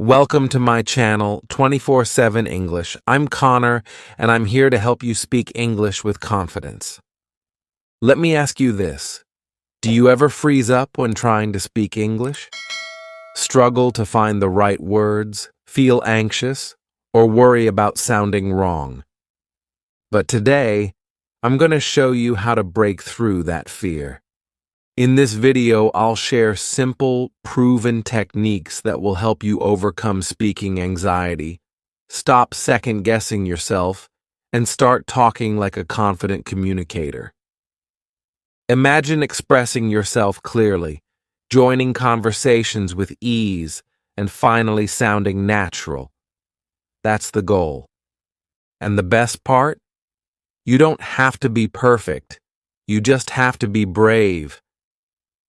Welcome to my channel, 24/7 English. I'm Connor, and I'm here to help you speak English with confidence. Let me ask you this. Do you ever freeze up when trying to speak English? Struggle to find the right words, feel anxious, or worry about sounding wrong? But today, I'm going to show you how to break through that fear. In this video, I'll share simple, proven techniques that will help you overcome speaking anxiety, stop second-guessing yourself, and start talking like a confident communicator. Imagine expressing yourself clearly, joining conversations with ease, and finally sounding natural. That's the goal. And the best part? You don't have to be perfect. You just have to be brave.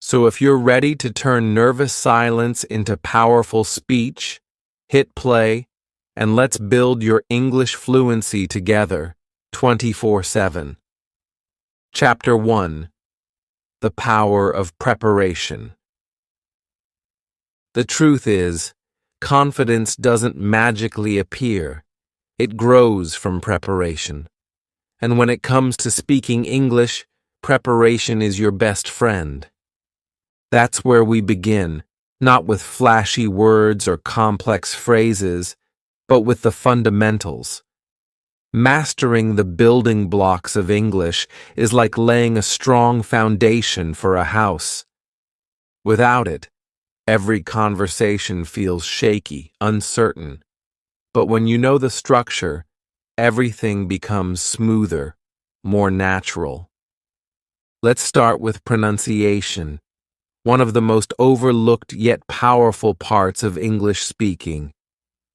So if you're ready to turn nervous silence into powerful speech, hit play, and let's build your English fluency together, 24/7. Chapter 1. The Power of Preparation. The truth is, confidence doesn't magically appear. It grows from preparation. And when it comes to speaking English, preparation is your best friend. That's where we begin, not with flashy words or complex phrases, but with the fundamentals. Mastering the building blocks of English is like laying a strong foundation for a house. Without it, every conversation feels shaky, uncertain. But when you know the structure, everything becomes smoother, more natural. Let's start with pronunciation. One of the most overlooked yet powerful parts of English speaking.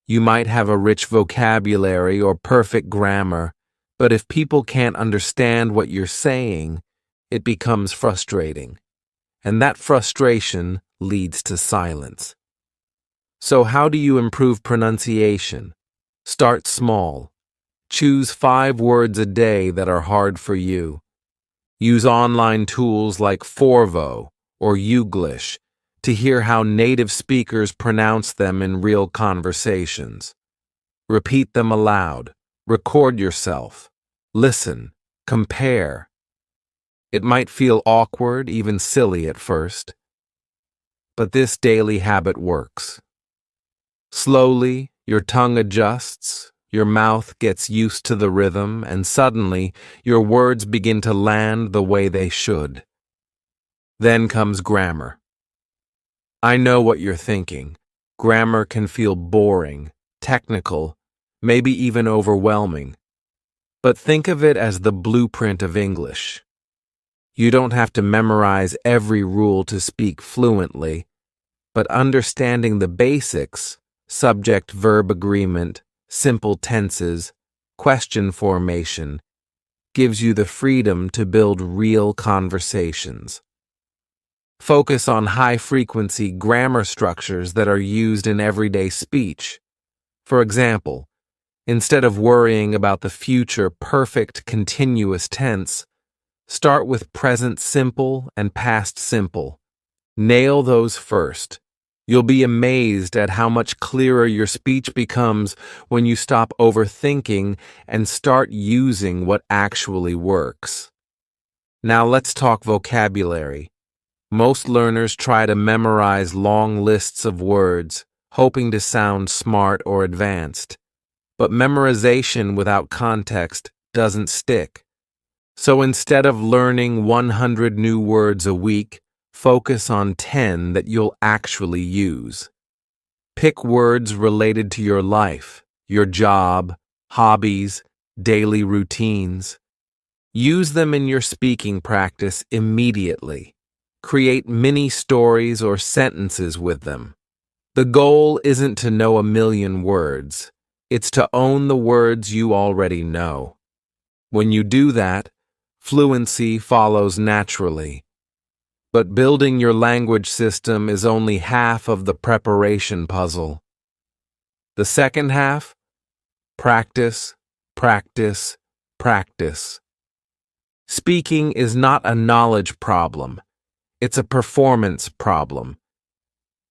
You might have a rich vocabulary or perfect grammar, but if people can't understand what you're saying, it becomes frustrating. And that frustration leads to silence. So how do you improve pronunciation? Start small. Choose 5 words a day that are hard for you. Use online tools like Forvo or Youglish to hear how native speakers pronounce them in real conversations. Repeat them aloud. Record yourself. Listen. Compare. It might feel awkward, even silly at first, but this daily habit works. Slowly, your tongue adjusts, your mouth gets used to the rhythm, and suddenly, your words begin to land the way they should. Then comes grammar. I know what you're thinking. Grammar can feel boring, technical, maybe even overwhelming. But think of it as the blueprint of English. You don't have to memorize every rule to speak fluently, but understanding the basics, subject-verb agreement, simple tenses, question formation, gives you the freedom to build real conversations. Focus on high-frequency grammar structures that are used in everyday speech. For example, instead of worrying about the future perfect continuous tense, start with present simple and past simple. Nail those first. You'll be amazed at how much clearer your speech becomes when you stop overthinking and start using what actually works. Now let's talk vocabulary. Most learners try to memorize long lists of words, hoping to sound smart or advanced. But memorization without context doesn't stick. So instead of learning 100 new words a week, focus on 10 that you'll actually use. Pick words related to your life, your job, hobbies, daily routines. Use them in your speaking practice immediately. Create mini stories or sentences with them. The goal isn't to know a million words. It's to own the words you already know. When you do that, fluency follows naturally. But building your language system is only half of the preparation puzzle. The second half? Practice, practice, practice. Speaking is not a knowledge problem. It's a performance problem.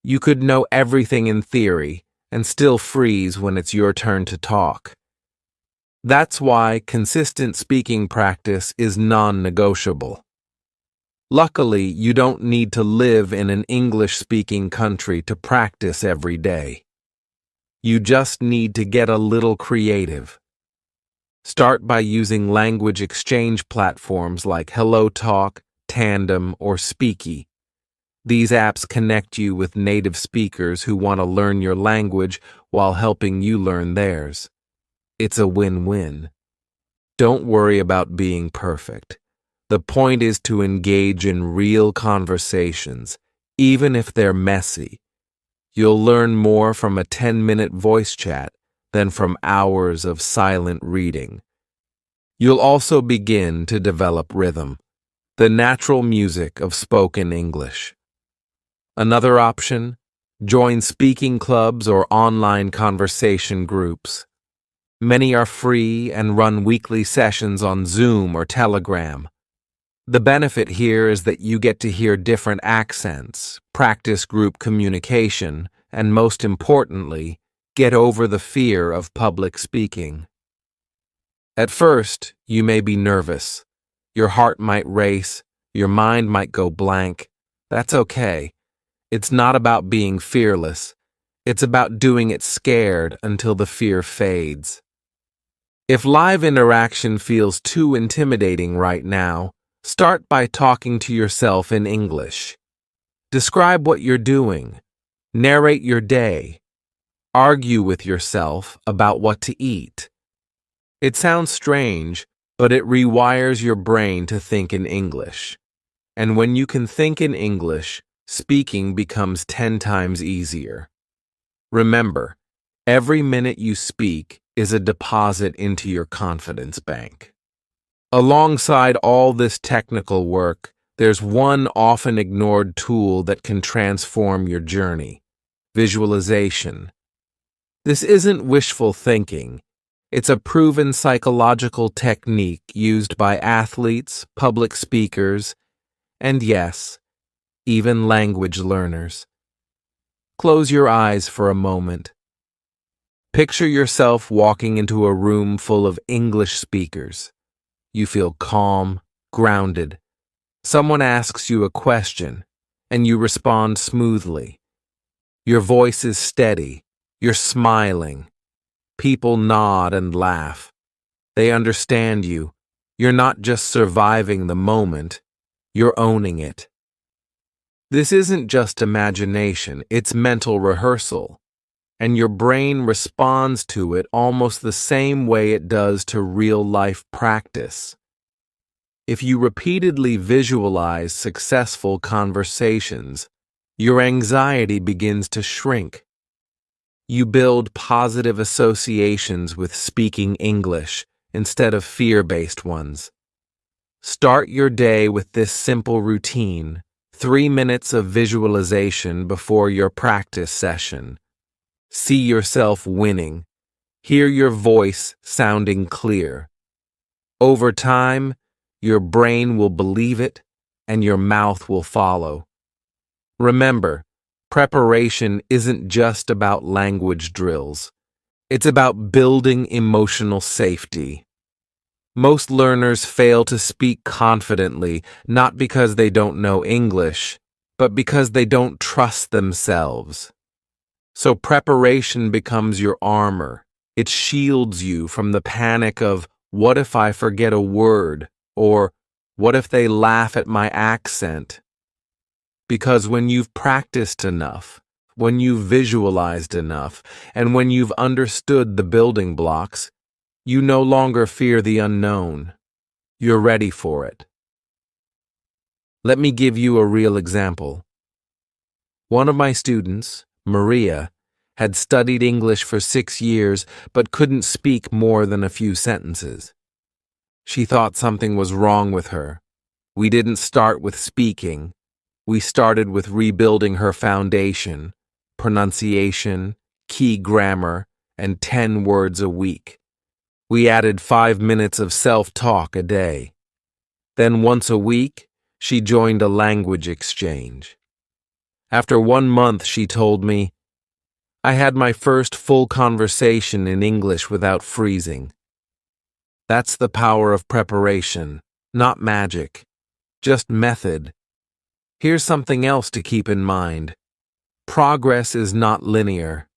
You could know everything in theory, and still freeze when it's your turn to talk. That's why consistent speaking practice is non-negotiable. Luckily, you don't need to live in an English-speaking country to practice every day. You just need to get a little creative. Start by using language exchange platforms like HelloTalk, Tandem, or Speaky. These apps connect you with native speakers who want to learn your language while helping you learn theirs. It's a win-win. Don't worry about being perfect. The point is to engage in real conversations, even if they're messy. You'll learn more from a 10-minute voice chat than from hours of silent reading. You'll also begin to develop rhythm, the natural music of spoken English. Another option, join speaking clubs or online conversation groups. Many are free and run weekly sessions on Zoom or Telegram. The benefit here is that you get to hear different accents, practice group communication, and most importantly, get over the fear of public speaking. At first, you may be nervous. Your heart might race, your mind might go blank. That's okay. It's not about being fearless. It's about doing it scared until the fear fades. If live interaction feels too intimidating right now, start by talking to yourself in English. Describe what you're doing. Narrate your day. Argue with yourself about what to eat. It sounds strange, but it rewires your brain to think in English. And when you can think in English, speaking becomes 10 times easier. Remember, every minute you speak is a deposit into your confidence bank. Alongside all this technical work, there's one often ignored tool that can transform your journey: visualization. This isn't wishful thinking. It's a proven psychological technique used by athletes, public speakers, and yes, even language learners. Close your eyes for a moment. Picture yourself walking into a room full of English speakers. You feel calm, grounded. Someone asks you a question, and you respond smoothly. Your voice is steady. You're smiling. People nod and laugh. They understand you. You're not just surviving the moment, you're owning it. This isn't just imagination, it's mental rehearsal. And your brain responds to it almost the same way it does to real-life practice. If you repeatedly visualize successful conversations, your anxiety begins to shrink. You build positive associations with speaking English instead of fear-based ones. Start your day with this simple routine: 3 minutes of visualization before your practice session. See yourself winning. Hear your voice sounding clear. Over time, your brain will believe it, and your mouth will follow. Remember, preparation isn't just about language drills. It's about building emotional safety. Most learners fail to speak confidently, not because they don't know English, but because they don't trust themselves. So preparation becomes your armor. It shields you from the panic of, what if I forget a word? Or, what if they laugh at my accent? Because when you've practiced enough, when you've visualized enough, and when you've understood the building blocks, you no longer fear the unknown. You're ready for it. Let me give you a real example. One of my students, Maria, had studied English for 6 years but couldn't speak more than a few sentences. She thought something was wrong with her. We didn't start with speaking. We started with rebuilding her foundation, pronunciation, key grammar, and 10 words a week. We added 5 minutes of self-talk a day. Then once a week, she joined a language exchange. After 1 month, she told me, I had my first full conversation in English without freezing. That's the power of preparation, not magic, just method. Here's something else to keep in mind. Progress is not linear.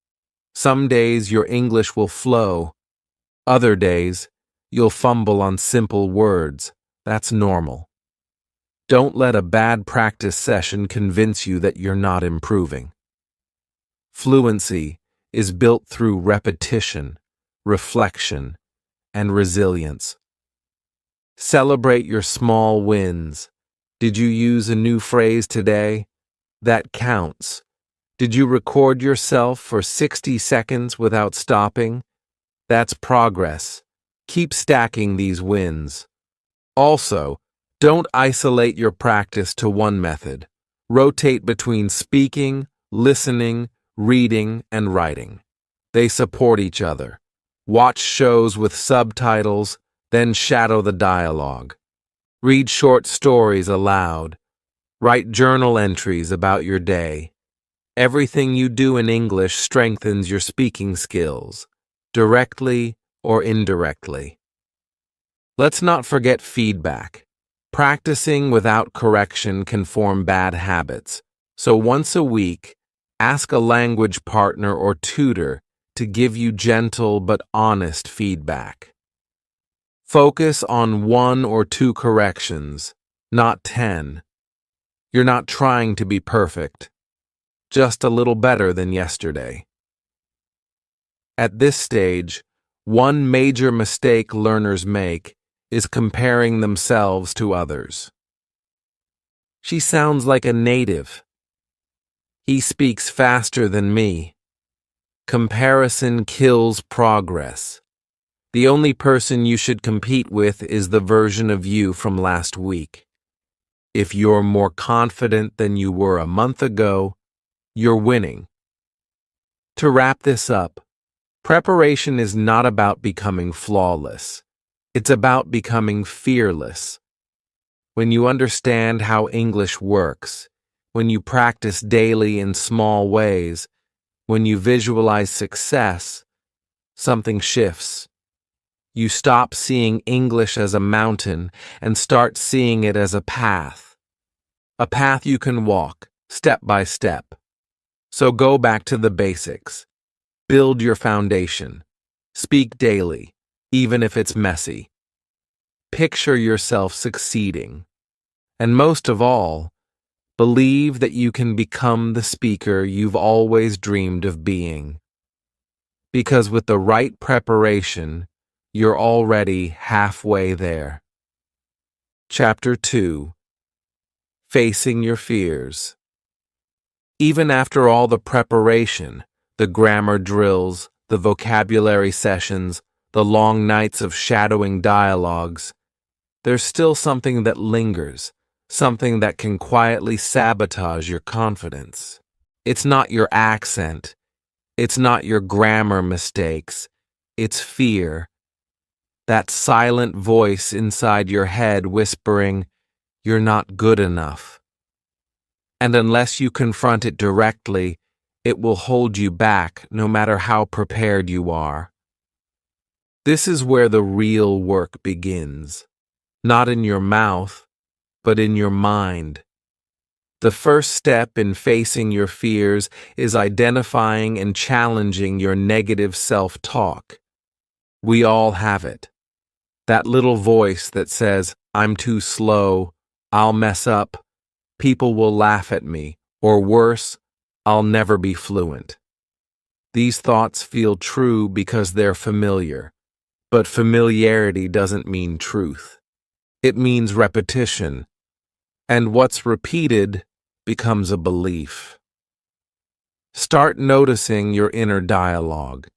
Some days your English will flow. Other days, you'll fumble on simple words. That's normal. Don't let a bad practice session convince you that you're not improving. Fluency is built through repetition, reflection, and resilience. Celebrate your small wins. Did you use a new phrase today? That counts. Did you record yourself for 60 seconds without stopping? That's progress. Keep stacking these wins. Also, don't isolate your practice to one method. Rotate between speaking, listening, reading, and writing. They support each other. Watch shows with subtitles, then shadow the dialogue. Read short stories aloud. Write journal entries about your day. Everything you do in English strengthens your speaking skills, directly or indirectly. Let's not forget feedback. Practicing without correction can form bad habits, so once a week, ask a language partner or tutor to give you gentle but honest feedback. Focus on 1 or 2 corrections, not 10. You're not trying to be perfect, just a little better than yesterday. At this stage, one major mistake learners make is comparing themselves to others. She sounds like a native. He speaks faster than me. Comparison kills progress. The only person you should compete with is the version of you from last week. If you're more confident than you were a month ago, you're winning. To wrap this up, preparation is not about becoming flawless. It's about becoming fearless. When you understand how English works, when you practice daily in small ways, when you visualize success, something shifts. You stop seeing English as a mountain and start seeing it as a path you can walk, step by step. So go back to the basics. Build your foundation. Speak daily, even if it's messy. Picture yourself succeeding. And most of all, believe that you can become the speaker you've always dreamed of being. Because with the right preparation, you're already halfway there. Chapter 2. Facing Your Fears. Even after all the preparation, the grammar drills, the vocabulary sessions, the long nights of shadowing dialogues, there's still something that lingers, something that can quietly sabotage your confidence. It's not your accent. It's not your grammar mistakes. It's fear. That silent voice inside your head whispering, "You're not good enough." And unless you confront it directly, it will hold you back no matter how prepared you are. This is where the real work begins. Not in your mouth, but in your mind. The first step in facing your fears is identifying and challenging your negative self-talk. We all have it. That little voice that says, "I'm too slow, I'll mess up, people will laugh at me," or worse, "I'll never be fluent." These thoughts feel true because they're familiar, but familiarity doesn't mean truth. It means repetition, and what's repeated becomes a belief. Start noticing your inner dialogue.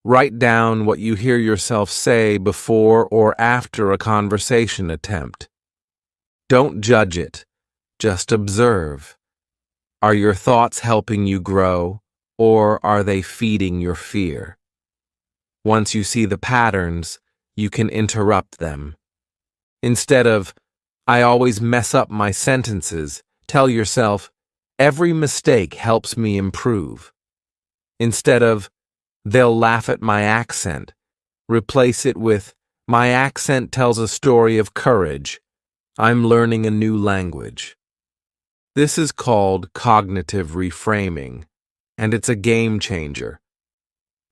Write down what you hear yourself say before or after a conversation attempt. Don't judge it, just observe. Are your thoughts helping you grow, or are they feeding your fear? Once you see the patterns, you can interrupt them. Instead of, "I always mess up my sentences," tell yourself, "Every mistake helps me improve." Instead of, "They'll laugh at my accent," replace it with, "My accent tells a story of courage. I'm learning a new language." This is called cognitive reframing, and it's a game changer.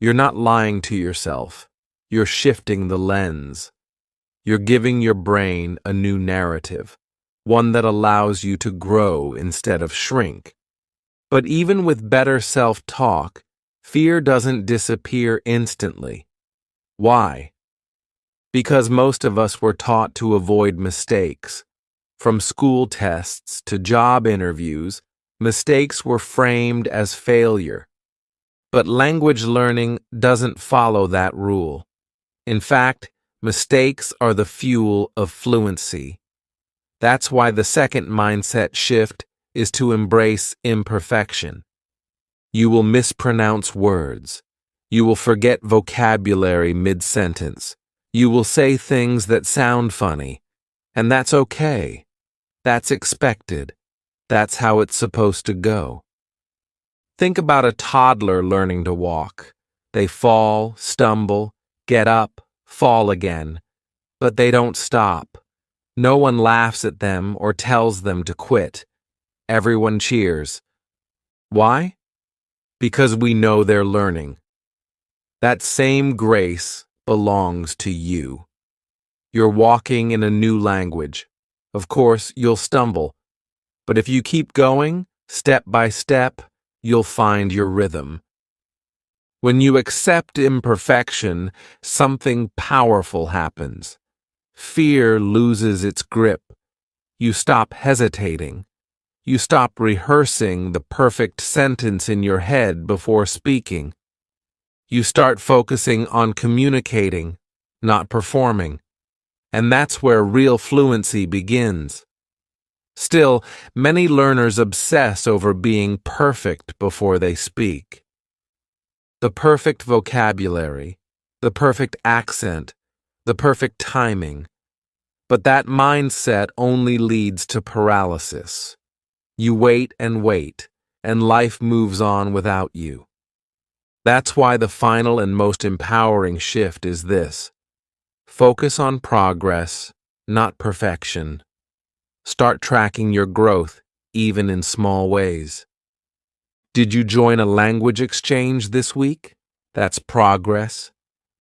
You're not lying to yourself. You're shifting the lens. You're giving your brain a new narrative, one that allows you to grow instead of shrink. But even with better self-talk, fear doesn't disappear instantly. Why? Because most of us were taught to avoid mistakes. From school tests to job interviews, mistakes were framed as failure. But language learning doesn't follow that rule. In fact, mistakes are the fuel of fluency. That's why the second mindset shift is to embrace imperfection. You will mispronounce words. You will forget vocabulary mid-sentence. You will say things that sound funny. And that's okay. That's expected. That's how it's supposed to go. Think about a toddler learning to walk. They fall, stumble, get up, fall again. But they don't stop. No one laughs at them or tells them to quit. Everyone cheers. Why? Because we know they're learning. That same grace belongs to you. You're walking in a new language. Of course, you'll stumble. But if you keep going, step by step, you'll find your rhythm. When you accept imperfection, something powerful happens. Fear loses its grip. You stop hesitating. You stop rehearsing the perfect sentence in your head before speaking. You start focusing on communicating, not performing. And that's where real fluency begins. Still, many learners obsess over being perfect before they speak. The perfect vocabulary, the perfect accent, the perfect timing. But that mindset only leads to paralysis. You wait, and life moves on without you. That's why the final and most empowering shift is this. Focus on progress, not perfection. Start tracking your growth, even in small ways. Did you join a language exchange this week? That's progress.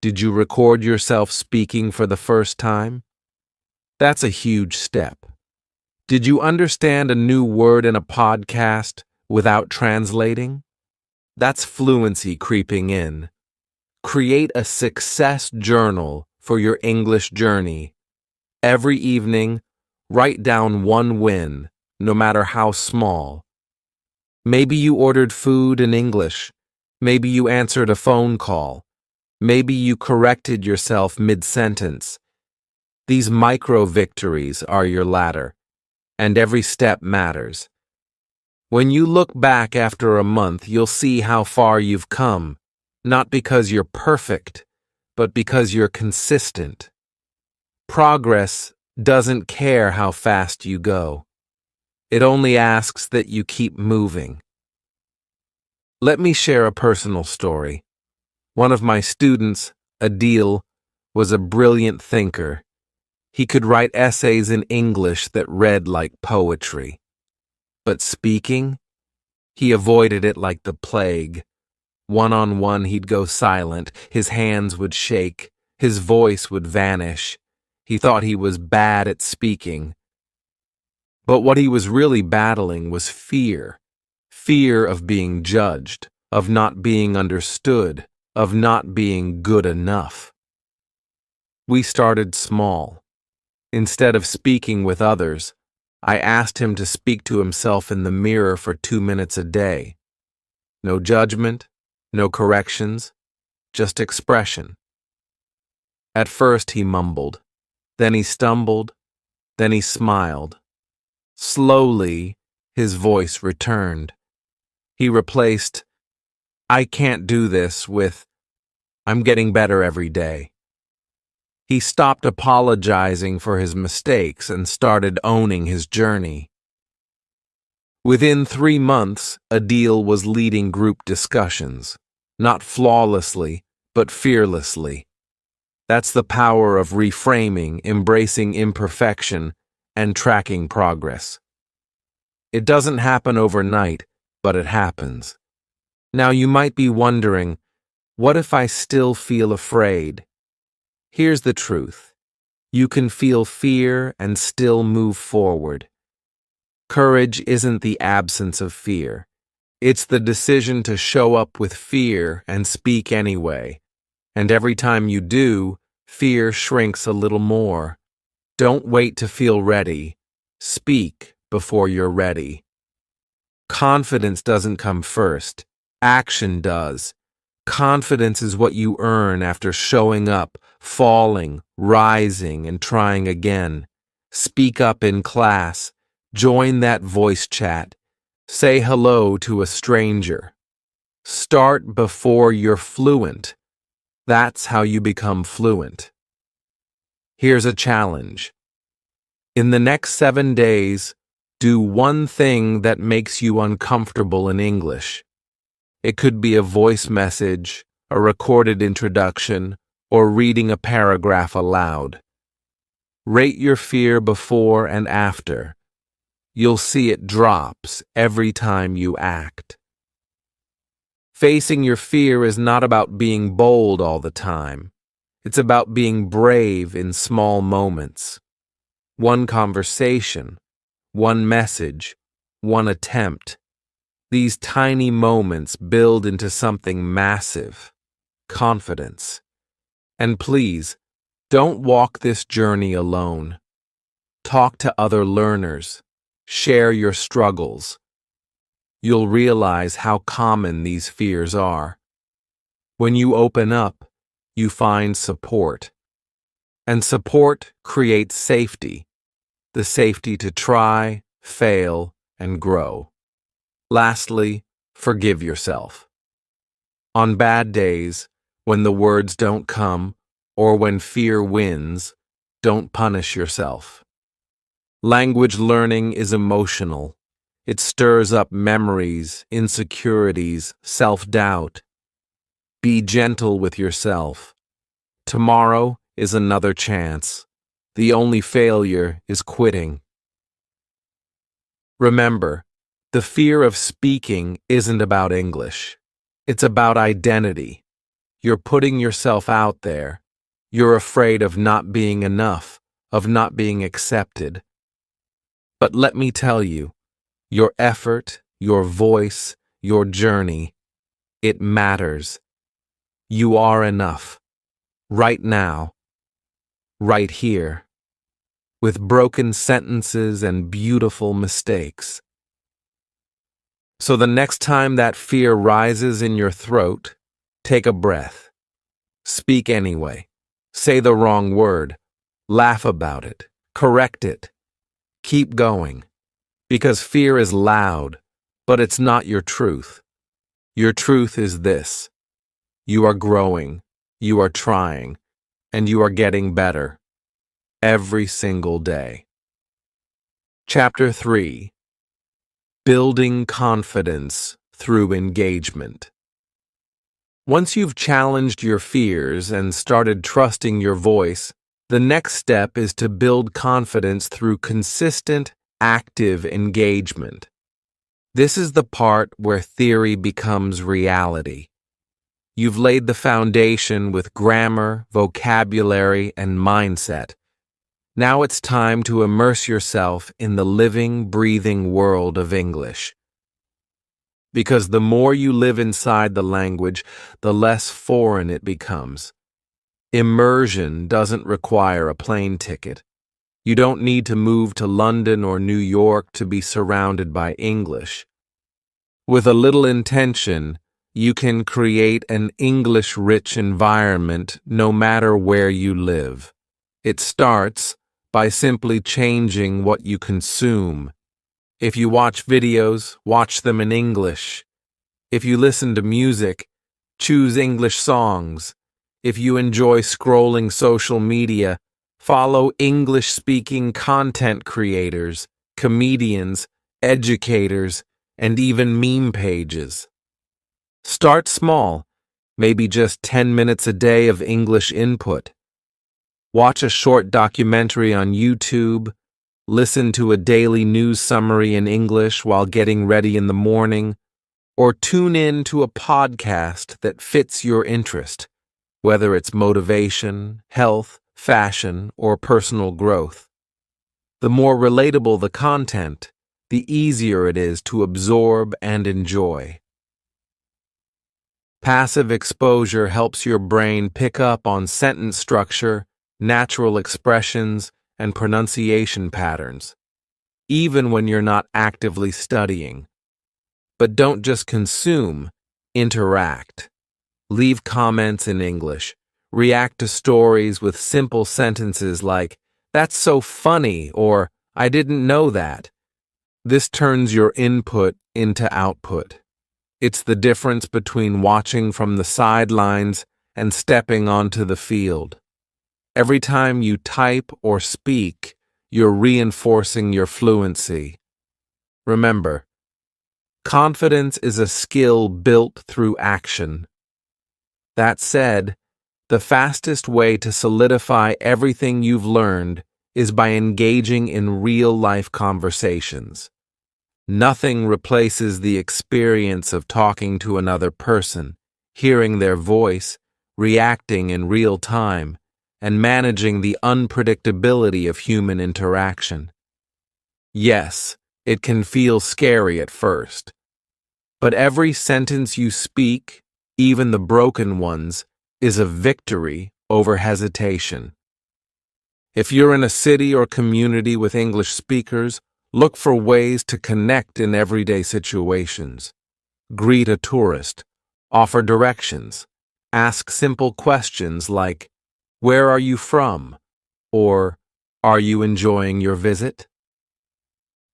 Did you record yourself speaking for the first time? That's a huge step. Did you understand a new word in a podcast without translating? That's fluency creeping in. Create a success journal for your English journey. Every evening, write down one win, no matter how small. Maybe you ordered food in English. Maybe you answered a phone call. Maybe you corrected yourself mid-sentence. These micro-victories are your ladder, and every step matters. When you look back after a month, you'll see how far you've come, not because you're perfect, but because you're consistent. Progress doesn't care how fast you go. It only asks that you keep moving. Let me share a personal story. One of my students, Adil, was a brilliant thinker. He could write essays in English that read like poetry. But speaking? He avoided it like the plague. One-on-one, he'd go silent, his hands would shake, his voice would vanish. He thought he was bad at speaking. But what he was really battling was fear. Fear of being judged, of not being understood, of not being good enough. We started small. Instead of speaking with others, I asked him to speak to himself in the mirror for 2 minutes a day. No judgment, no corrections, just expression. At first he mumbled, then he stumbled, then he smiled. Slowly, his voice returned. He replaced, "I can't do this," with, "I'm getting better every day." He stopped apologizing for his mistakes and started owning his journey. Within 3 months, Adil was leading group discussions. not flawlessly, but fearlessly. That's the power of reframing, embracing imperfection, and tracking progress. It doesn't happen overnight, but it happens. Now you might be wondering, what if I still feel afraid? Here's the truth. You can feel fear and still move forward. Courage isn't the absence of fear. It's the decision to show up with fear and speak anyway. And every time you do, fear shrinks a little more. Don't wait to feel ready. Speak before you're ready. Confidence doesn't come first. Action does. Confidence is what you earn after showing up, falling, rising, and trying again. Speak up in class. Join that voice chat. Say hello to a stranger. Start before you're fluent. That's how you become fluent. Here's a challenge. In the next 7 days, do one thing that makes you uncomfortable in English. It could be a voice message, a recorded introduction, or reading a paragraph aloud. Rate your fear before and after. You'll see it drops every time you act. Facing your fear is not about being bold all the time. It's about being brave in small moments. One conversation, one message, one attempt. These tiny moments build into something massive, confidence. And please, don't walk this journey alone. Talk to other learners. Share your struggles. You'll realize how common these fears are. When you open up, you find support. And support creates safety. The safety to try, fail, and grow. Lastly, forgive yourself. On bad days, when the words don't come, or when fear wins, don't punish yourself. Language learning is emotional. It stirs up memories, insecurities, self-doubt. Be gentle with yourself. Tomorrow is another chance. The only failure is quitting. Remember, the fear of speaking isn't about English. It's about identity. You're putting yourself out there. You're afraid of not being enough, of not being accepted. But let me tell you, your effort, your voice, your journey, it matters. You are enough. Right now. Right here. With broken sentences and beautiful mistakes. So the next time that fear rises in your throat, take a breath. Speak anyway. Say the wrong word. Laugh about it. Correct it. Keep going. Because fear is loud, but it's not your truth. Your truth is this. You are growing. You are trying. And you are getting better. Every single day. Chapter 3. Building confidence through engagement. Once you've challenged your fears and started trusting your voice, the next step is to build confidence through consistent, active engagement. This is the part where theory becomes reality. You've laid the foundation with grammar, vocabulary, and mindset. Now it's time to immerse yourself in the living, breathing world of English. Because the more you live inside the language, the less foreign it becomes. Immersion doesn't require a plane ticket. You don't need to move to London or New York to be surrounded by English. With a little intention, you can create an English-rich environment no matter where you live. It starts by simply changing what you consume. If you watch videos, watch them in English. If you listen to music, choose English songs. If you enjoy scrolling social media, follow English-speaking content creators, comedians, educators, and even meme pages. Start small. maybe just 10 minutes a day of English input. Watch a short documentary on YouTube, listen to a daily news summary in English while getting ready in the morning, or tune in to a podcast that fits your interest, whether it's motivation, health, fashion, or personal growth. The more relatable the content, the easier it is to absorb and enjoy. Passive exposure helps your brain pick up on sentence structure, natural expressions, and pronunciation patterns, even when you're not actively studying. But don't just consume, interact. Leave comments in English. React to stories with simple sentences like, "That's so funny," or "I didn't know that." This turns your input into output. It's the difference between watching from the sidelines and stepping onto the field. Every time you type or speak, you're reinforcing your fluency. Remember, confidence is a skill built through action. That said, the fastest way to solidify everything you've learned is by engaging in real-life conversations. Nothing replaces the experience of talking to another person, hearing their voice, reacting in real time, and managing the unpredictability of human interaction. Yes, it can feel scary at first, but every sentence you speak, even the broken ones, is a victory over hesitation. If you're in a city or community with English speakers, look for ways to connect in everyday situations. Greet a tourist, offer directions, ask simple questions like, "Where are you from?" or "Are you enjoying your visit?"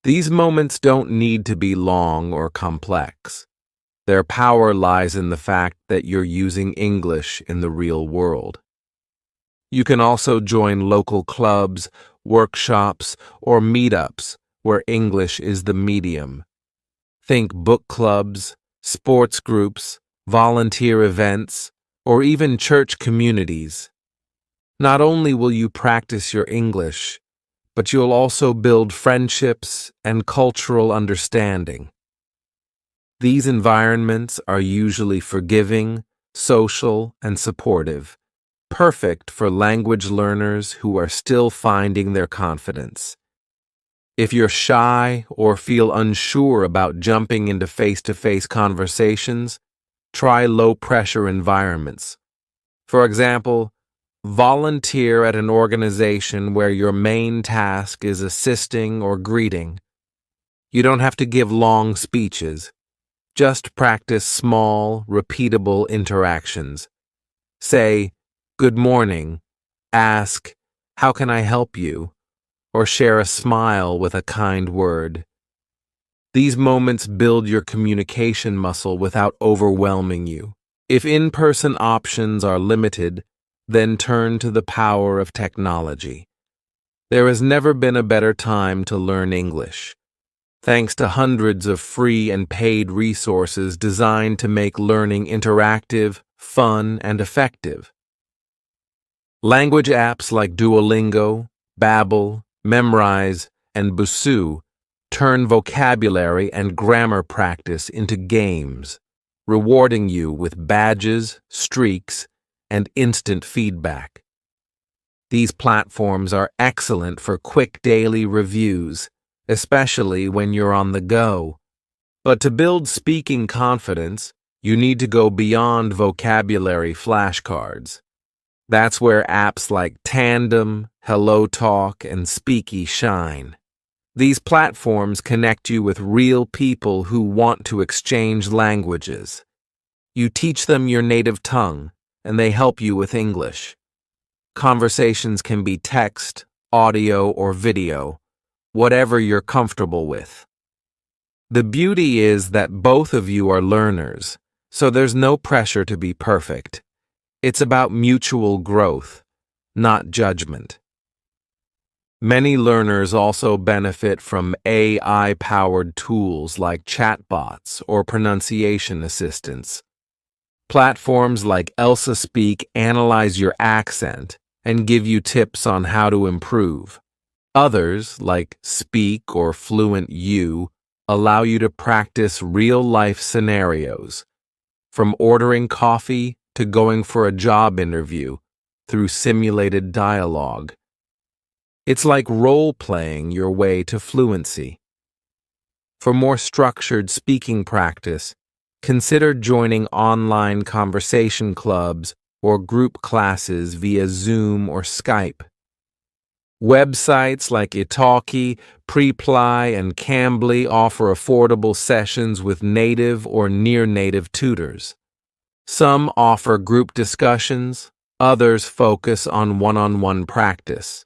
These moments don't need to be long or complex. Their power lies in the fact that you're using English in the real world. You can also join local clubs, workshops, or meetups where English is the medium. Think book clubs, sports groups, volunteer events, or even church communities. Not only will you practice your English, but you'll also build friendships and cultural understanding. These environments are usually forgiving, social, and supportive, perfect for language learners who are still finding their confidence. If you're shy or feel unsure about jumping into face-to-face conversations, try low-pressure environments. For example, volunteer at an organization where your main task is assisting or greeting. You don't have to give long speeches. Just practice small, repeatable interactions. Say, "Good morning," ask, "How can I help you?" or share a smile with a kind word. These moments build your communication muscle without overwhelming you. If in-person options are limited, then turn to the power of technology. There has never been a better time to learn English. Thanks to hundreds of free and paid resources designed to make learning interactive, fun, and effective. Language apps like Duolingo, Babbel, Memrise, and Busuu turn vocabulary and grammar practice into games, rewarding you with badges, streaks, and instant feedback. These platforms are excellent for quick daily reviews, especially when you're on the go. But to build speaking confidence, you need to go beyond vocabulary flashcards. That's where apps like Tandem, HelloTalk, and Speaky shine. These platforms connect you with real people who want to exchange languages. You teach them your native tongue, and they help you with English. Conversations can be text, audio, or video, whatever you're comfortable with. The beauty is that both of you are learners, so there's no pressure to be perfect. It's about mutual growth, not judgment. Many learners also benefit from AI-powered tools like chatbots or pronunciation assistants. Platforms like Elsa Speak analyze your accent and give you tips on how to improve. Others, like Speak or Fluent U, allow you to practice real-life scenarios, from ordering coffee to going for a job interview, through simulated dialogue. It's like role-playing your way to fluency. For more structured speaking practice, consider joining online conversation clubs or group classes via Zoom or Skype. Websites like Italki, Preply, and Cambly offer affordable sessions with native or near-native tutors. Some offer group discussions, others focus on one-on-one practice.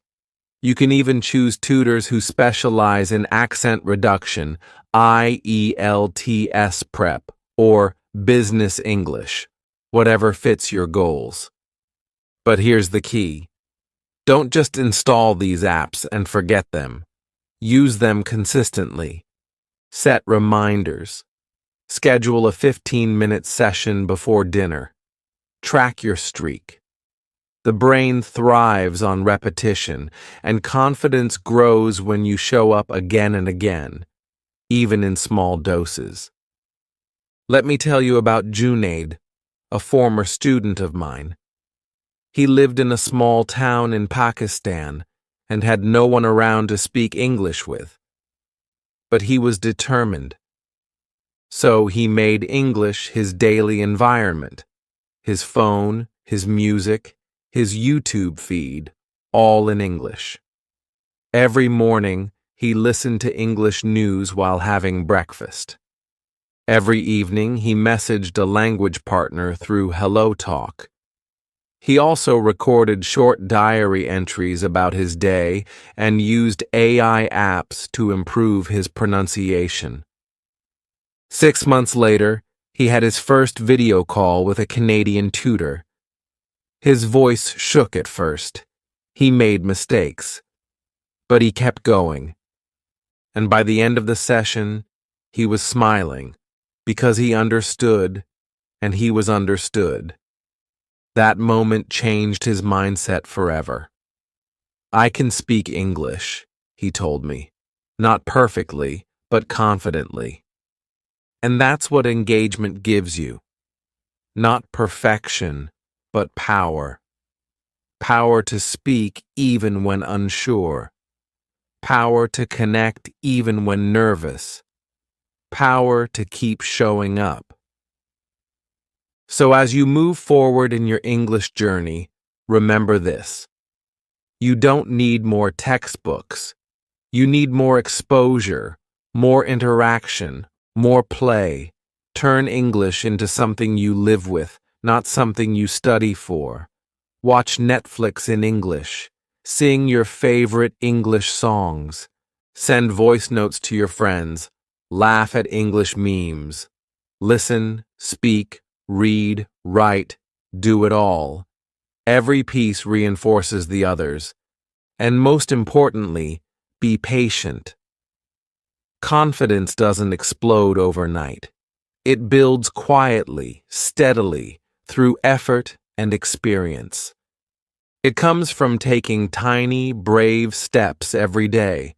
You can even choose tutors who specialize in accent reduction, IELTS prep, or business English, whatever fits your goals. But here's the key. Don't just install these apps and forget them. Use them consistently. Set reminders. Schedule a 15-minute session before dinner. Track your streak. The brain thrives on repetition, and confidence grows when you show up again and again, even in small doses. Let me tell you about Junaid, a former student of mine. He lived in a small town in Pakistan and had no one around to speak English with. But he was determined. So he made English his daily environment, his phone, his music, his YouTube feed, all in English. Every morning, he listened to English news while having breakfast. Every evening, he messaged a language partner through Hello Talk. He also recorded short diary entries about his day and used AI apps to improve his pronunciation. 6 months later, he had his first video call with a Canadian tutor. His voice shook at first. He made mistakes. But he kept going. And by the end of the session, he was smiling because he understood and he was understood. That moment changed his mindset forever. I can speak English, he told me. Not perfectly, but confidently. And that's what engagement gives you. Not perfection, but power. Power to speak even when unsure. Power to connect even when nervous. Power to keep showing up. So as you move forward in your English journey, remember this. You don't need more textbooks. You need more exposure, more interaction, more play. Turn English into something you live with, not something you study for. Watch Netflix in English. Sing your favorite English songs. Send voice notes to your friends. Laugh at English memes. Listen, speak, read, write, do it all. Every piece reinforces the others. And most importantly, be patient. Confidence doesn't explode overnight. It builds quietly, steadily, through effort and experience. It comes from taking tiny, brave steps every day,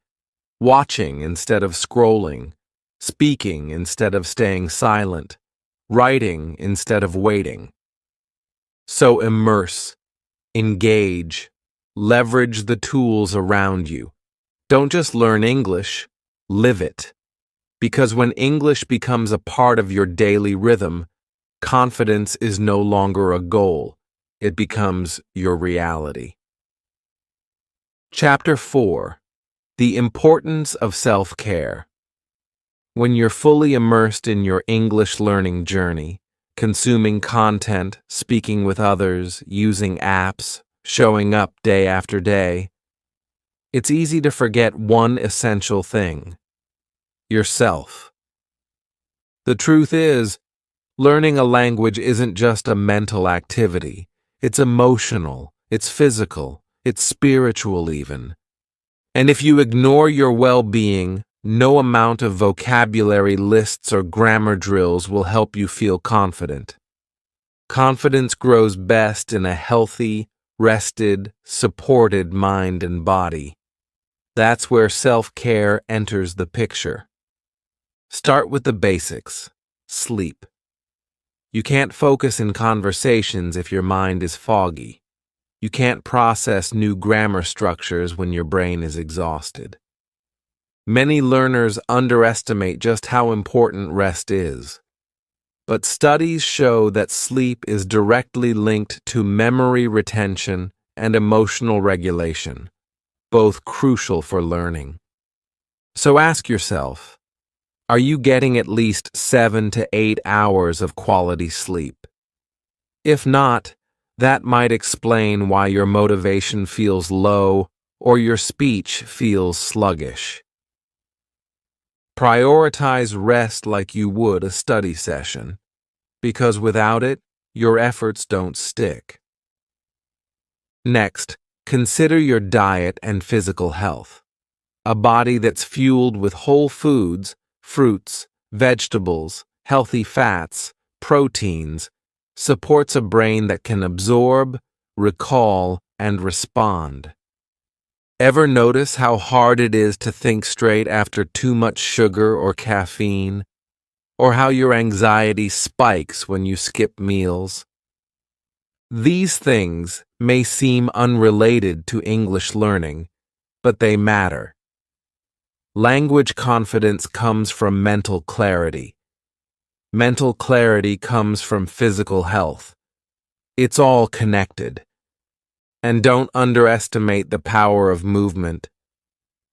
watching instead of scrolling, speaking instead of staying silent, writing instead of waiting. So immerse, engage, leverage the tools around you. Don't just learn English, live it. Because when English becomes a part of your daily rhythm, confidence is no longer a goal. It becomes your reality. Chapter 4. The Importance of Self-Care. When you're fully immersed in your English learning journey, consuming content, speaking with others, using apps, showing up day after day, it's easy to forget one essential thing: yourself. The truth is, learning a language isn't just a mental activity. It's emotional, it's physical, it's spiritual even. And if you ignore your well-being, no amount of vocabulary lists or grammar drills will help you feel confident. Confidence grows best in a healthy, rested, supported mind and body. That's where self-care enters the picture. Start with the basics. Sleep. You can't focus in conversations if your mind is foggy. You can't process new grammar structures when your brain is exhausted. Many learners underestimate just how important rest is. But studies show that sleep is directly linked to memory retention and emotional regulation, both crucial for learning. So ask yourself, are you getting at least 7 to 8 hours of quality sleep? If not, that might explain why your motivation feels low or your speech feels sluggish. Prioritize rest like you would a study session, because without it, your efforts don't stick. Next, consider your diet and physical health. A body that's fueled with whole foods, fruits, vegetables, healthy fats, proteins, supports a brain that can absorb, recall, and respond. Ever notice how hard it is to think straight after too much sugar or caffeine? Or how your anxiety spikes when you skip meals? These things may seem unrelated to English learning, but they matter. Language confidence comes from mental clarity. Mental clarity comes from physical health. It's all connected. And don't underestimate the power of movement.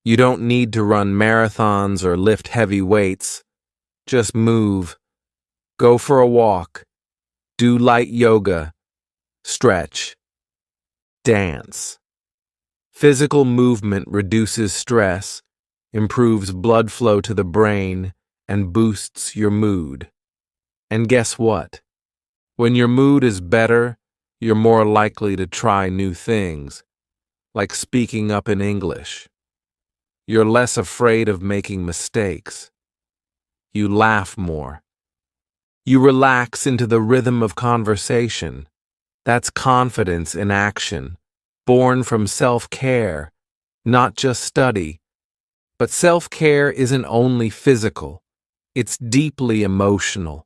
You don't need to run marathons or lift heavy weights. Just move. Go for a walk. Do light yoga. Stretch. Dance. Physical movement reduces stress, improves blood flow to the brain, and boosts your mood. And guess what? When your mood is better, you're more likely to try new things, like speaking up in English. You're less afraid of making mistakes. You laugh more. You relax into the rhythm of conversation. That's confidence in action, born from self-care, not just study. But self-care isn't only physical, it's deeply emotional.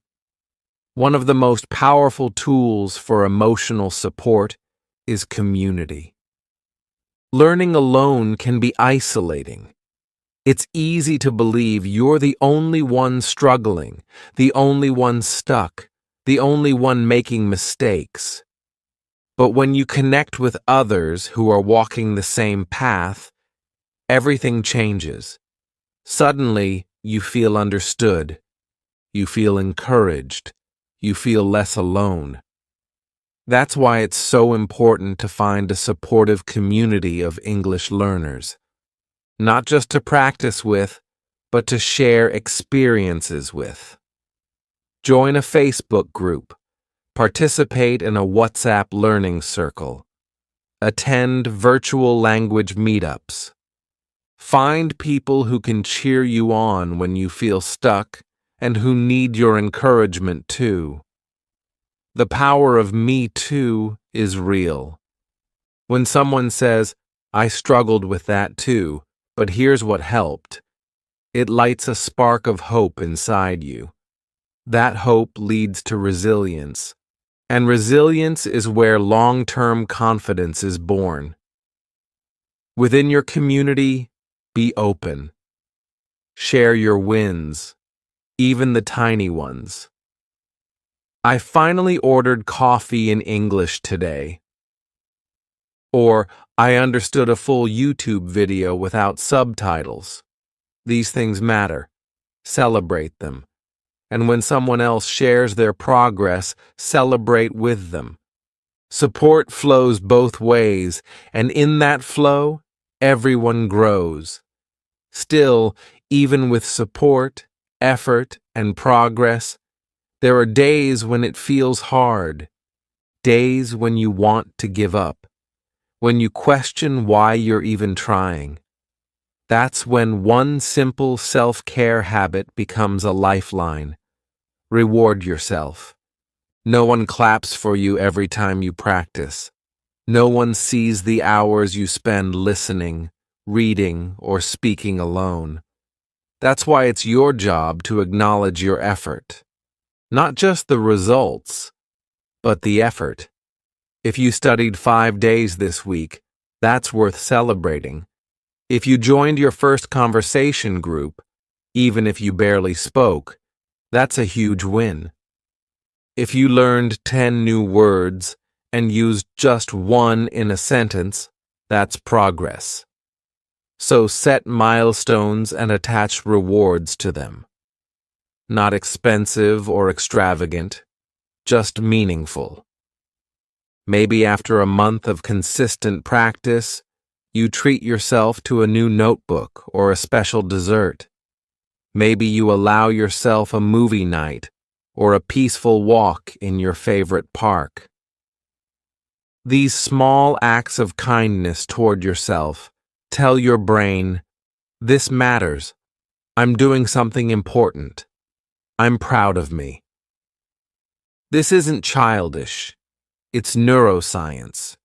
One of the most powerful tools for emotional support is community. Learning alone can be isolating. It's easy to believe you're the only one struggling, the only one stuck, the only one making mistakes. But when you connect with others who are walking the same path, everything changes. Suddenly, you feel understood. You feel encouraged. You feel less alone. That's why it's so important to find a supportive community of English learners. Not just to practice with, but to share experiences with. Join a Facebook group. Participate in a WhatsApp learning circle. Attend virtual language meetups. Find people who can cheer you on when you feel stuck and who need your encouragement too. The power of me too is real. When someone says, I struggled with that too, but here's what helped, it lights a spark of hope inside you. That hope leads to resilience, and resilience is where long-term confidence is born. Within your community, be open. Share your wins, even the tiny ones. I finally ordered coffee in English today. Or, I understood a full YouTube video without subtitles. These things matter. Celebrate them. And when someone else shares their progress, celebrate with them. Support flows both ways, and in that flow, everyone grows. Still, even with support, effort, and progress, there are days when it feels hard, days when you want to give up, when you question why you're even trying. That's when one simple self-care habit becomes a lifeline. Reward yourself. No one claps for you every time you practice. No one sees the hours you spend listening, reading, or speaking alone. That's why it's your job to acknowledge your effort. Not just the results, but the effort. If you studied 5 days this week, that's worth celebrating. If you joined your first conversation group, even if you barely spoke, that's a huge win. If you learned 10 new words and used just one in a sentence, that's progress. So set milestones and attach rewards to them. Not expensive or extravagant, just meaningful. Maybe after a month of consistent practice, you treat yourself to a new notebook or a special dessert. Maybe you allow yourself a movie night or a peaceful walk in your favorite park. These small acts of kindness toward yourself tell your brain, this matters. I'm doing something important. I'm proud of me. This isn't childish. It's neuroscience.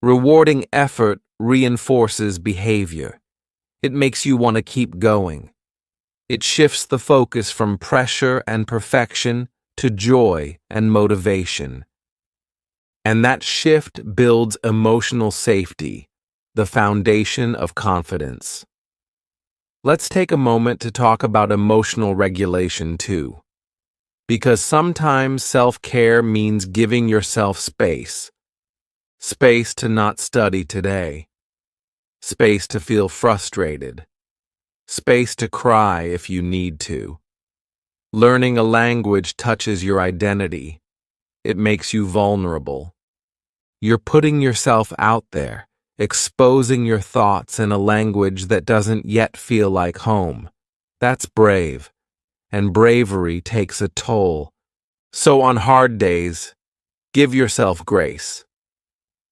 Rewarding effort reinforces behavior. It makes you want to keep going. It shifts the focus from pressure and perfection to joy and motivation. And that shift builds emotional safety, the foundation of confidence. Let's take a moment to talk about emotional regulation too. Because sometimes self-care means giving yourself space. Space to not study today. Space to feel frustrated. Space to cry if you need to. Learning a language touches your identity. It makes you vulnerable. You're putting yourself out there, exposing your thoughts in a language that doesn't yet feel like home. That's brave. And bravery takes a toll. So on hard days, give yourself grace.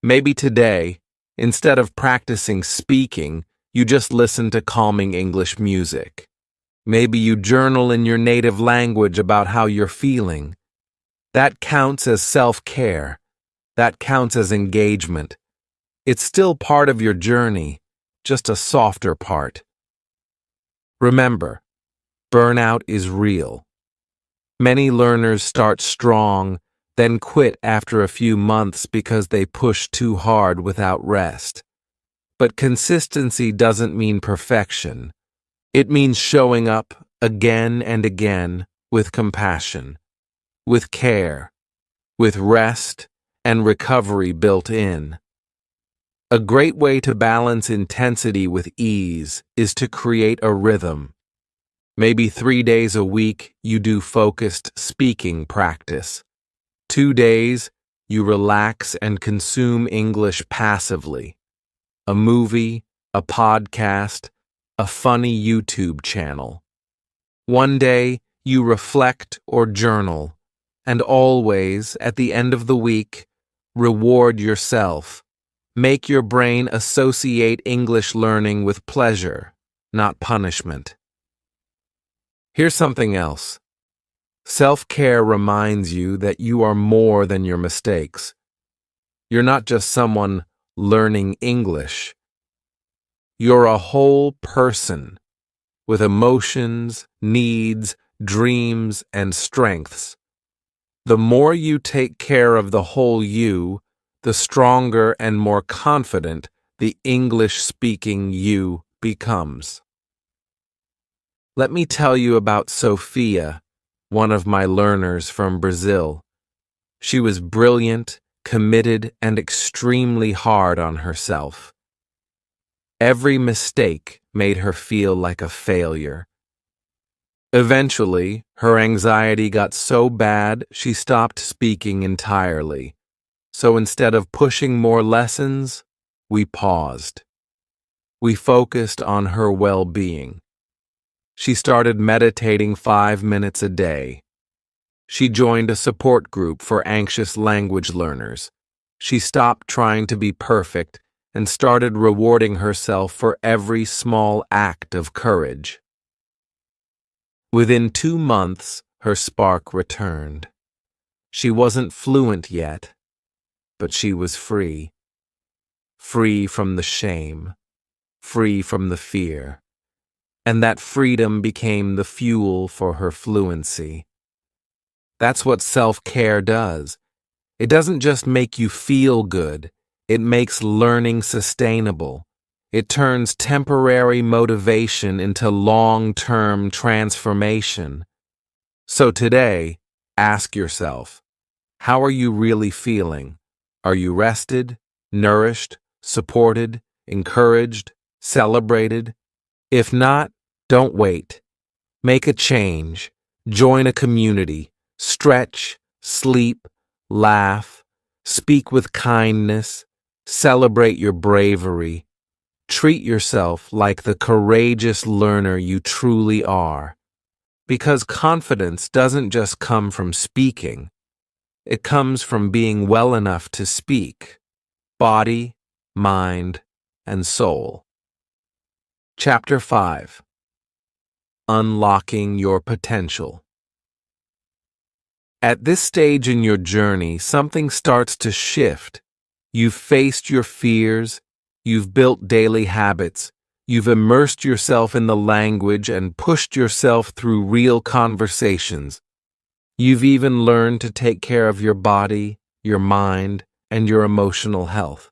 Maybe today, instead of practicing speaking, you just listen to calming English music. Maybe you journal in your native language about how you're feeling. That counts as self-care. That counts as engagement. It's still part of your journey, just a softer part. Remember, burnout is real. Many learners start strong, then quit after a few months because they push too hard without rest. But consistency doesn't mean perfection. It means showing up again and again with compassion, with care, with rest and recovery built in. A great way to balance intensity with ease is to create a rhythm. Maybe 3 days a week you do focused speaking practice. 2 days you relax and consume English passively. A movie, a podcast, a funny YouTube channel. 1 day you reflect or journal, and always, at the end of the week, reward yourself. Make your brain associate English learning with pleasure, not punishment. Here's something else. Self-care reminds you that you are more than your mistakes. You're not just someone learning English. You're a whole person with emotions, needs, dreams, and strengths. The more you take care of the whole you, the stronger and more confident the English-speaking you becomes. Let me tell you about Sophia, one of my learners from Brazil. She was brilliant, committed, and extremely hard on herself. Every mistake made her feel like a failure. Eventually, her anxiety got so bad she stopped speaking entirely. So instead of pushing more lessons, we paused. We focused on her well-being. She started meditating 5 minutes a day. She joined a support group for anxious language learners. She stopped trying to be perfect and started rewarding herself for every small act of courage. Within 2 months, her spark returned. She wasn't fluent yet, but she was free. Free from the shame, free from the fear. And that freedom became the fuel for her fluency. That's what self-care does. It doesn't just make you feel good, it makes learning sustainable. It turns temporary motivation into long-term transformation. So today, ask yourself, how are you really feeling? Are you rested, nourished, supported, encouraged, celebrated? If not, don't wait. Make a change. Join a community. Stretch, sleep, laugh, speak with kindness, celebrate your bravery. Treat yourself like the courageous learner you truly are. Because confidence doesn't just come from speaking. It comes from being well enough to speak. Body, mind, and soul. Chapter 5. Unlocking your potential. At this stage in your journey, something starts to shift. You've faced your fears, you've built daily habits, you've immersed yourself in the language and pushed yourself through real conversations. You've even learned to take care of your body, your mind, and your emotional health.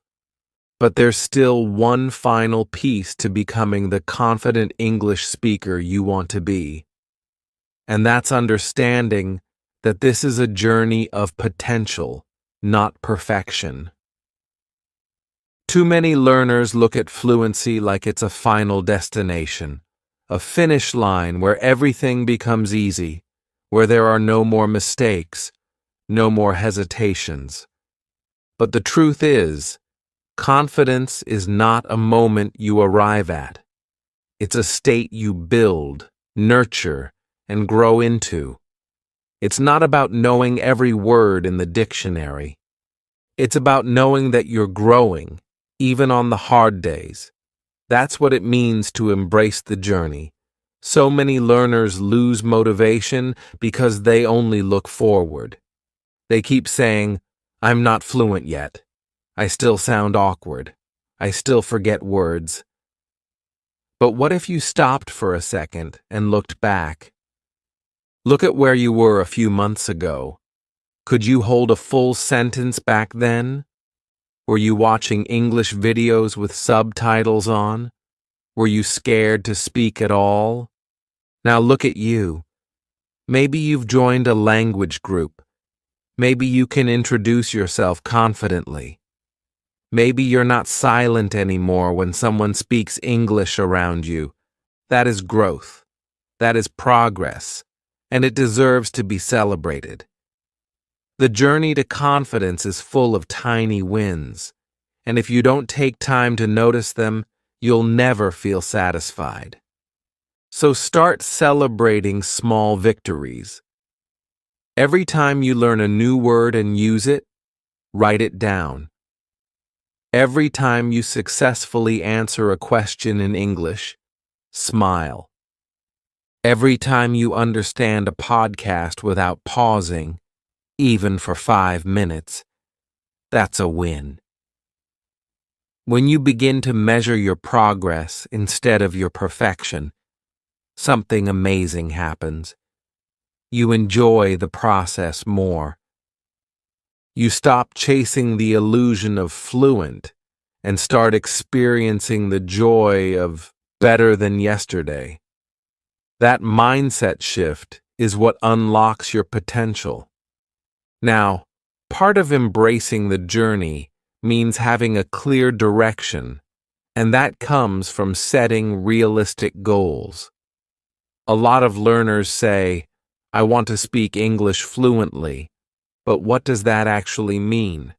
But there's still one final piece to becoming the confident English speaker you want to be. And that's understanding that this is a journey of potential, not perfection. Too many learners look at fluency like it's a final destination, a finish line where everything becomes easy, where there are no more mistakes, no more hesitations. But the truth is, confidence is not a moment you arrive at. It's a state you build, nurture, and grow into. It's not about knowing every word in the dictionary. It's about knowing that you're growing, even on the hard days. That's what it means to embrace the journey. So many learners lose motivation because they only look forward. They keep saying, "I'm not fluent yet. I still sound awkward. I still forget words." But what if you stopped for a second and looked back? Look at where you were a few months ago. Could you hold a full sentence back then? Were you watching English videos with subtitles on? Were you scared to speak at all? Now look at you. Maybe you've joined a language group. Maybe you can introduce yourself confidently. Maybe you're not silent anymore when someone speaks English around you. That is growth. That is progress. And it deserves to be celebrated. The journey to confidence is full of tiny wins, and if you don't take time to notice them, you'll never feel satisfied. So start celebrating small victories. Every time you learn a new word and use it, write it down. Every time you successfully answer a question in English, smile. Every time you understand a podcast without pausing, even for 5 minutes, that's a win. When you begin to measure your progress instead of your perfection, something amazing happens. You enjoy the process more. You stop chasing the illusion of fluent and start experiencing the joy of better than yesterday. That mindset shift is what unlocks your potential. Now, part of embracing the journey means having a clear direction, and that comes from setting realistic goals. A lot of learners say, "I want to speak English fluently," but what does that actually mean?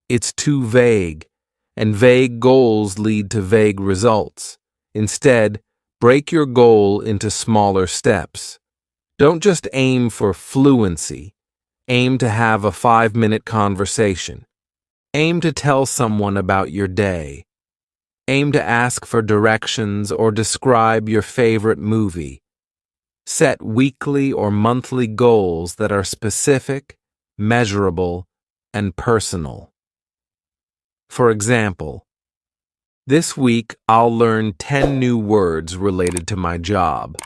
It's too vague, and vague goals lead to vague results. Instead, break your goal into smaller steps. Don't just aim for fluency. Aim to have a 5-minute conversation. Aim to tell someone about your day. Aim to ask for directions or describe your favorite movie. Set weekly or monthly goals that are specific, measurable, and personal. For example, this week I'll learn 10 new words related to my job.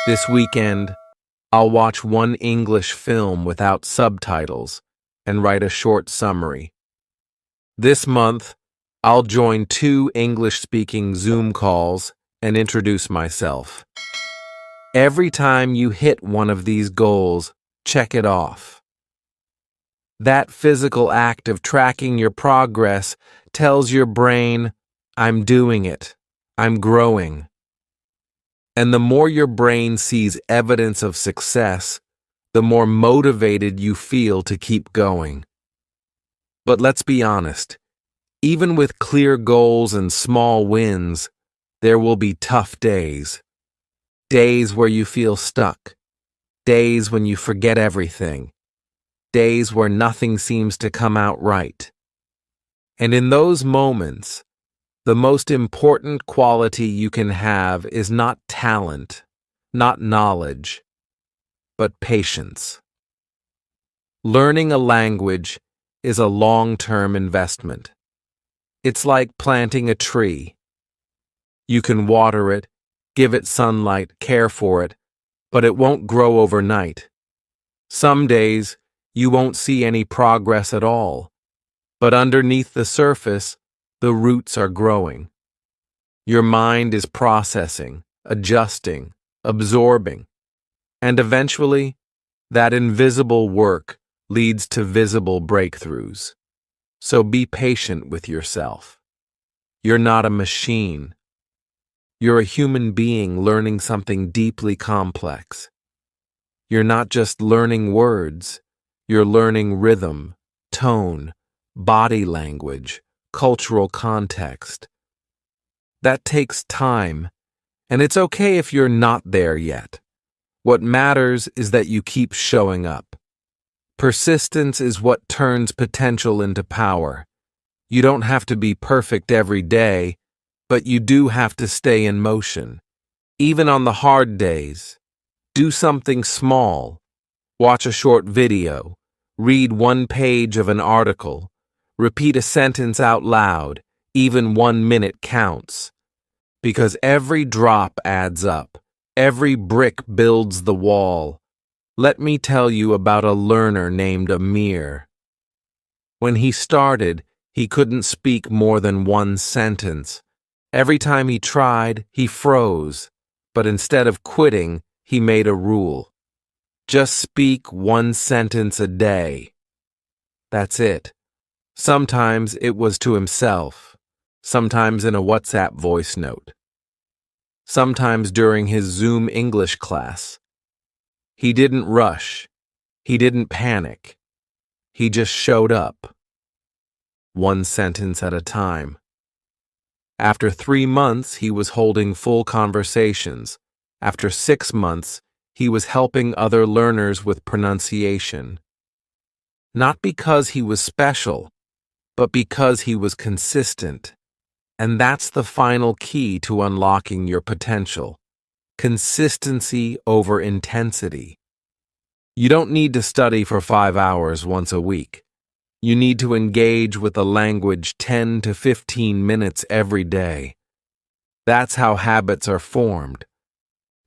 This weekend, I'll watch one English film without subtitles and write a short summary. This month, I'll join 2 English-speaking Zoom calls and introduce myself. Every time you hit one of these goals, check it off. That physical act of tracking your progress tells your brain, I'm doing it, I'm growing. And the more your brain sees evidence of success, the more motivated you feel to keep going. But let's be honest, even with clear goals and small wins, there will be tough days. Days where you feel stuck. Days when you forget everything. Days where nothing seems to come out right. And in those moments, the most important quality you can have is not talent, not knowledge, but patience. Learning a language is a long-term investment. It's like planting a tree. You can water it, give it sunlight, care for it, but it won't grow overnight. Some days, you won't see any progress at all, but underneath the surface, the roots are growing. Your mind is processing, adjusting, absorbing, and eventually, that invisible work leads to visible breakthroughs. So be patient with yourself. You're not a machine. You're a human being learning something deeply complex. You're not just learning words, you're learning rhythm, tone, body language, cultural context. That takes time, and it's okay if you're not there yet. What matters is that you keep showing up. Persistence is what turns potential into power. You don't have to be perfect every day, but you do have to stay in motion. Even on the hard days, do something small. Watch a short video, read one page of an article, repeat a sentence out loud, even 1 minute counts. Because every drop adds up, every brick builds the wall. Let me tell you about a learner named Amir. When he started, he couldn't speak more than 1 sentence. Every time he tried, he froze. But instead of quitting, he made a rule. Just speak 1 sentence a day. That's it. Sometimes it was to himself, sometimes in a WhatsApp voice note, sometimes during his Zoom English class. He didn't rush. He didn't panic. He just showed up. 1 sentence at a time. After 3 months, he was holding full conversations. After 6 months, he was helping other learners with pronunciation. Not because he was special, but because he was consistent. And that's the final key to unlocking your potential. Consistency over intensity. You don't need to study for 5 hours once a week. You need to engage with the language 10 to 15 minutes every day. That's how habits are formed.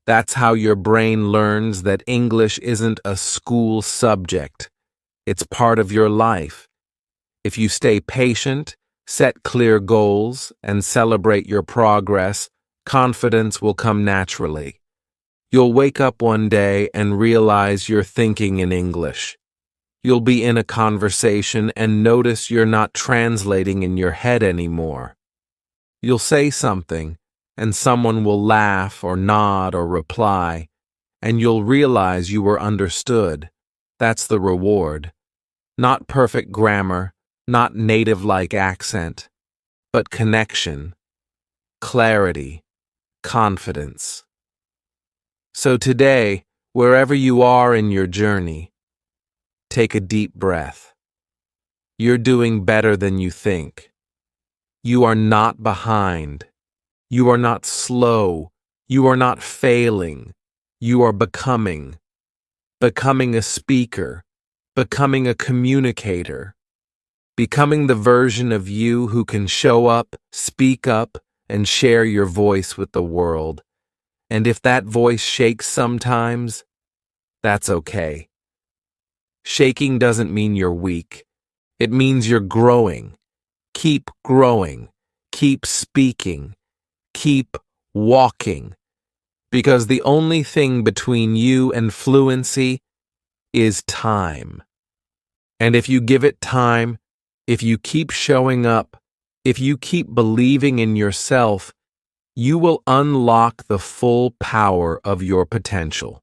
That's how your brain learns that English isn't a school subject. It's part of your life. If you stay patient, set clear goals, and celebrate your progress, confidence will come naturally. You'll wake up one day and realize you're thinking in English. You'll be in a conversation and notice you're not translating in your head anymore. You'll say something, and someone will laugh or nod or reply, and you'll realize you were understood. That's the reward. Not perfect grammar, not native-like accent, but connection, clarity, confidence. So today, wherever you are in your journey, take a deep breath. You're doing better than you think. You are not behind. You are not slow. You are not failing. You are becoming. Becoming a speaker, becoming a communicator, becoming the version of you who can show up, speak up, and share your voice with the world. And if that voice shakes sometimes, that's okay. Shaking doesn't mean you're weak. It means you're growing. Keep growing. Keep speaking. Keep walking. Because the only thing between you and fluency is time. And if you give it time, if you keep showing up, if you keep believing in yourself, you will unlock the full power of your potential.